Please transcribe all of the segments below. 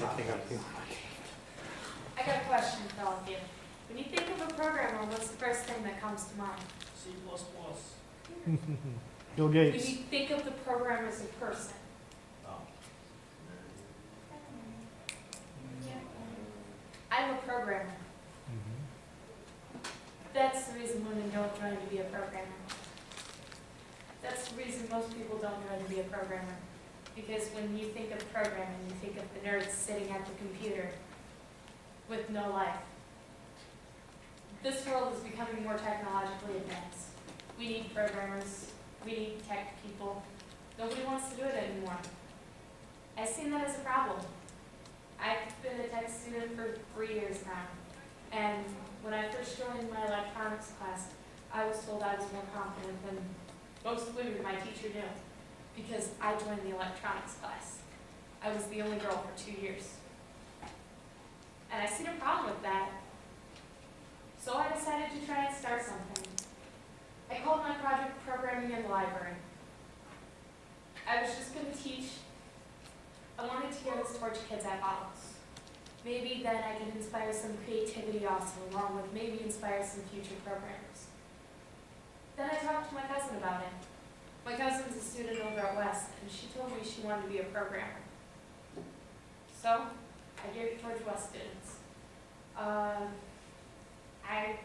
I got a question for all of you. When you think of a programmer, what's the first thing that comes to mind? C++. Bill When Gates. you think of the programmer as a person, Oh. I'm a programmer. That's the reason women don't join to be a programmer. That's the reason most people don't join to be a programmer. Because when you think of programming, you think of the nerds sitting at the computer with no life. This world is becoming more technologically advanced. We need programmers, we need tech people. Nobody wants to do it anymore. I've seen that as a problem. I've been a tech student for 3 years now. And when I first joined my electronics class, I was told I was more confident than most women my teacher knew, because I joined the electronics class. I was the only girl for 2 years. And I seen a problem with that. So I decided to try and start something. I called my project Programming in the Library. I was just going to teach. I wanted to give this torch kids at bottles. Maybe then I could inspire some creativity also, along with maybe inspire some future programmers. Then I talked to my cousin about it. My cousin's a student over at West, and she told me she wanted to be a programmer. So I geared it towards West students. I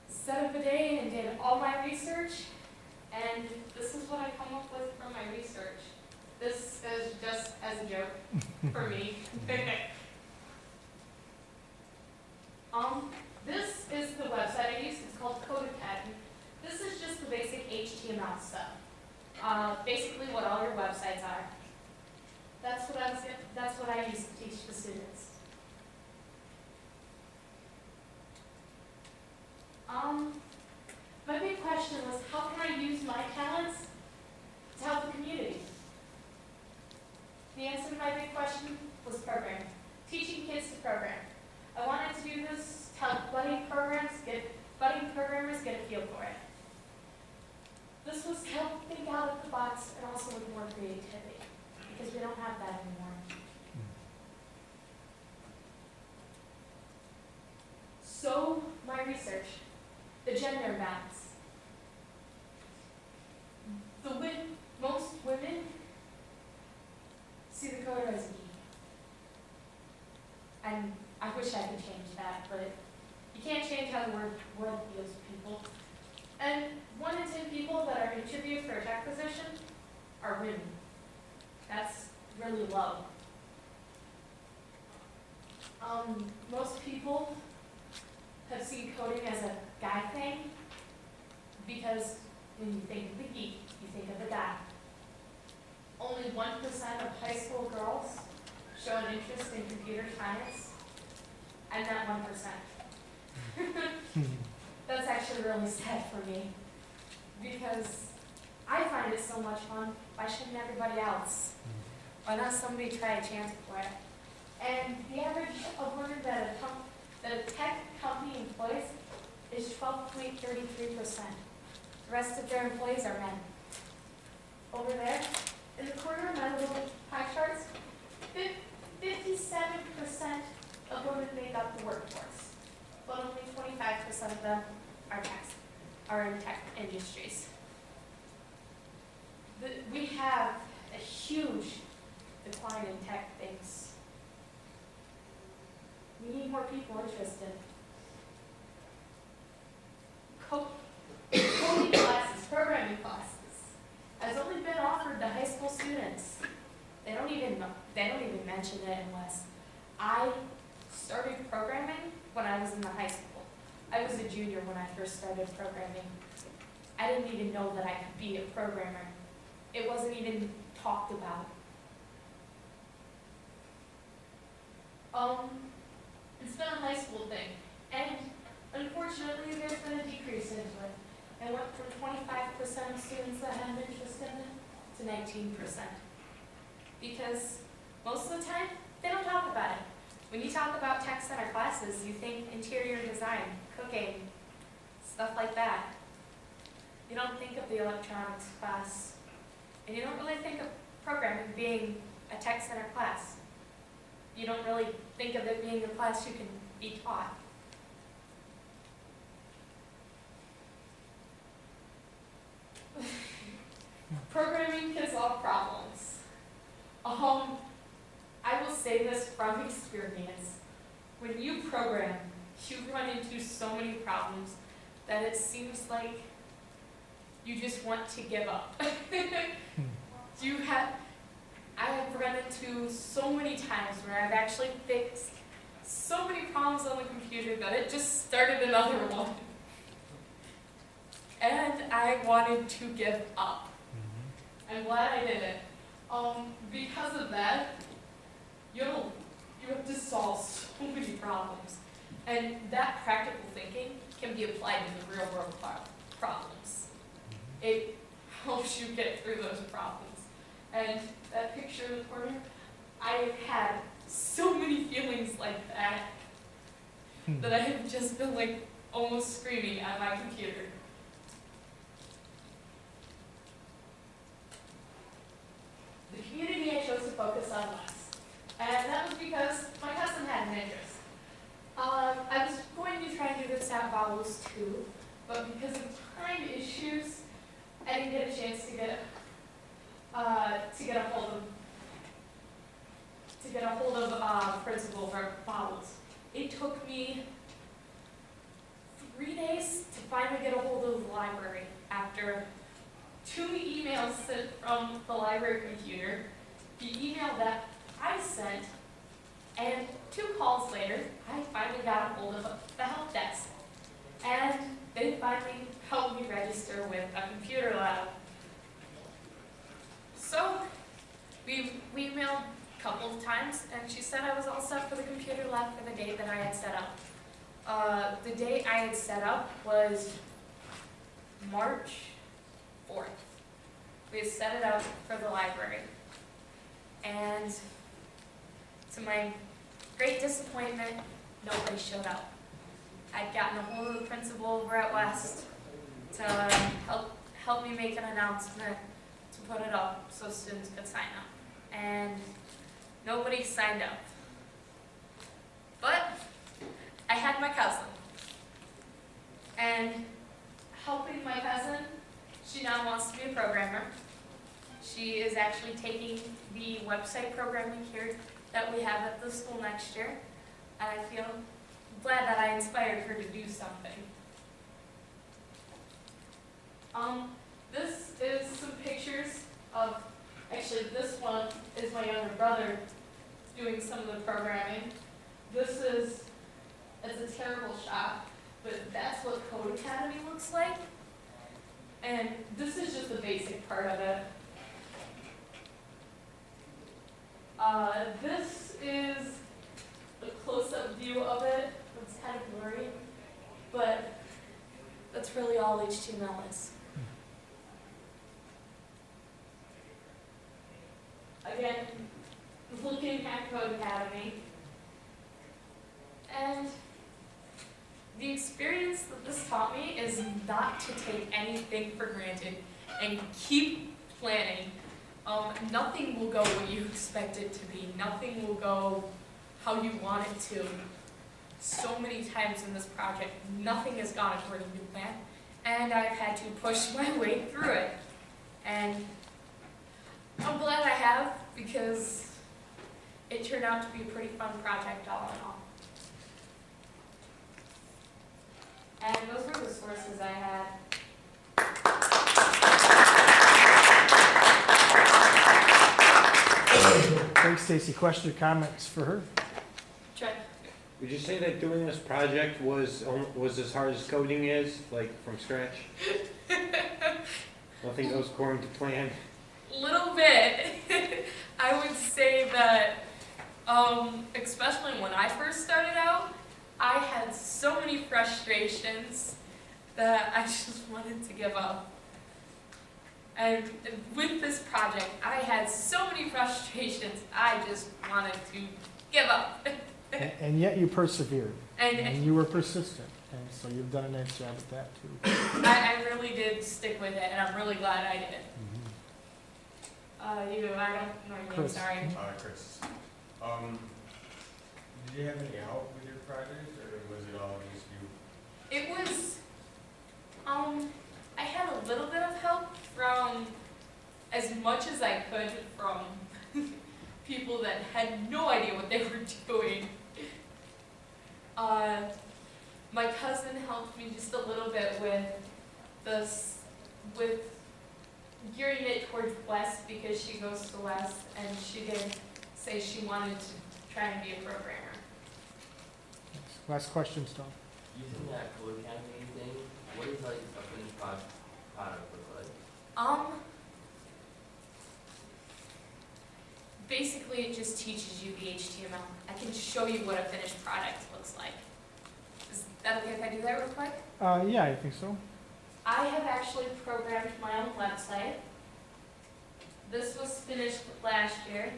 set up a day and did all my research, and this is what I come up with from my research. This is just as a joke for me. This is the website I use. It's called Codecademy. This is just the basic HTML stuff. Basically what all your websites are. That's what I use to teach the students. My big question was, how can I use my talents to help the community? The answer to my big question was programming. Teaching kids to program. I wanted to do this to help budding programmers get a feel for it. This was to help think out of the box and also with more creativity, because we don't have that anymore. So, my research, the gender imbalance. Most women see the coder as a geek. And I wish I could change that, but you can't change how the world feels people. And 1 in 10 people that are interviewed for a tech position are women. That's really low. Most people have seen coding as a guy thing, because when you think of the geek, you think of the guy. Only 1% of high school girls show an interest in computer science, and that 1%. That's actually really sad for me, because I find it so much fun. Why shouldn't everybody else? Why not somebody try a chance for it? And the average of women that a tech company employs is 12.33%. The rest of their employees are men. Over there, in the corner of my little pie charts, 57% of women make up the workforce, but only 25% of them are in tech industries. We have a huge decline in tech things. We need more people interested. Coding classes, programming classes, has only been offered to high school students. They don't even mention it in West. I started programming when I was in the high school. I was a junior when I first started programming. I didn't even know that I could be a programmer. It wasn't even talked about. It's been a high school thing, and unfortunately there's been a decrease into it. It went from 25% of students that had interest in it to 19%. Because most of the time, they don't talk about it. When you talk about tech center classes, you think interior design, cooking, stuff like that. You don't think of the electronics class, and you don't really think of programming being a tech center class. you don't really think of it being a class you can be taught. Programming can solve problems. I will say this from experience. When you program, you run into so many problems that it seems like you just want to give up. I have run into so many times where I've actually fixed so many problems on the computer that it just started another one. And I wanted to give up. I'm glad I didn't. Because of that, you have to solve so many problems. And that practical thinking can be applied to the real world problems. It helps you get through those problems. And that picture in the corner, I've had so many feelings like that, that I have just been like almost screaming at my computer. The community I chose to focus on was, and that was because my cousin had an interest. I was going to try and do this at Vowels too, but because of time issues, I didn't get a chance to get a hold of principal for Vowels. It took me 3 days to finally get a hold of the library after 2 emails sent from the library computer, the email that I sent, and 2 calls later, I finally got a hold of the help desk. And they finally helped me register with a computer lab. So we emailed a couple of times, and she said I was all set for the computer lab for the date that I had set up. The date I had set up was March 4th. We had set it up for the library. And to my great disappointment, nobody showed up. I'd gotten a hold of the principal over at West to help me make an announcement to put it up so students could sign up. And nobody signed up. But I had my cousin. And helping my cousin, she now wants to be a programmer. She is actually taking the website programming here that we have at the school next year. And I feel glad that I inspired her to do something. This is some pictures of, actually this one is my younger brother doing some of the programming. It's a terrible shot, but that's what Code Academy looks like. And this is just the basic part of it. This is a close-up view of it. It's kind of blurry, but that's really all HTML is. Again, looking at Code Academy, and the experience that this taught me is not to take anything for granted and keep planning. Nothing will go what you expect it to be. Nothing will go how you want it to. So many times in this project, nothing has gone according to plan, and I've had to push my way through it. And I'm glad I have, because it turned out to be a pretty fun project all in all. And those were the sources I had. Thanks, Stacy. Questions or comments for her? Trent? Would you say that doing this project was as hard as coding is, like from scratch? Nothing goes according to plan. Little bit. I would say that, especially when I first started out, I had so many frustrations that I just wanted to give up. And with this project, I had so many frustrations, I just wanted to give up. And yet you persevered, And and you were persistent, and so you've done a nice job at that too. I really did stick with it, and I'm really glad I did. I don't know your name, Chris. sorry. Chris. Did you have any help with your project, or was it all just you? It was, I had a little bit of help from, as much as I could, from people that had no idea what they were doing. My cousin helped me just a little bit with with gearing it towards west because she goes to west, and she did say she wanted to try and be a programmer. Last question, Stone. Using that Code Academy thing, what does like a finished product look like? Basically, it just teaches you the HTML. I can show you what a finished product looks like. Is that okay if I do that real quick? Yeah, I think so. I have actually programmed my own website. This was finished last year.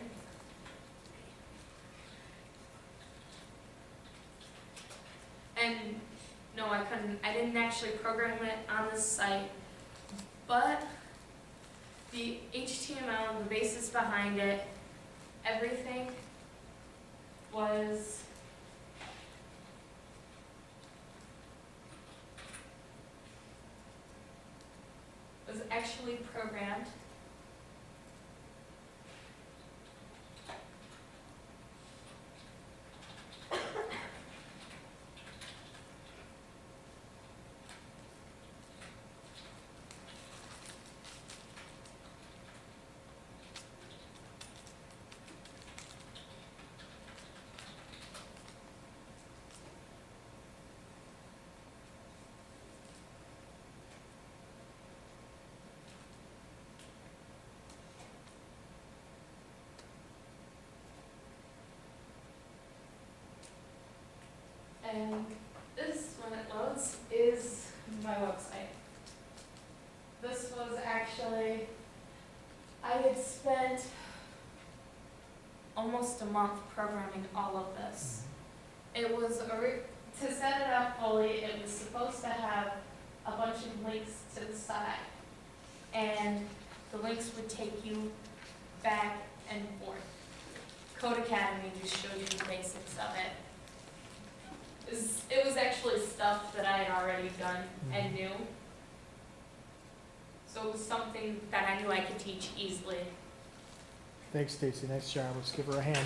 And no, I didn't actually program it on this site, but the HTML, the basis behind it, everything was actually programmed. And this, when it loads, is my website. This was actually, I had spent almost a month programming all of this. It was, to set it up fully, it was supposed to have a bunch of links to the side. And the links would take you back and forth. Code Academy just showed you the basics of it. It was actually stuff that I had already done and knew. So it was something that I knew I could teach easily. Thanks, Stacy. Nice job. Let's give her a hand.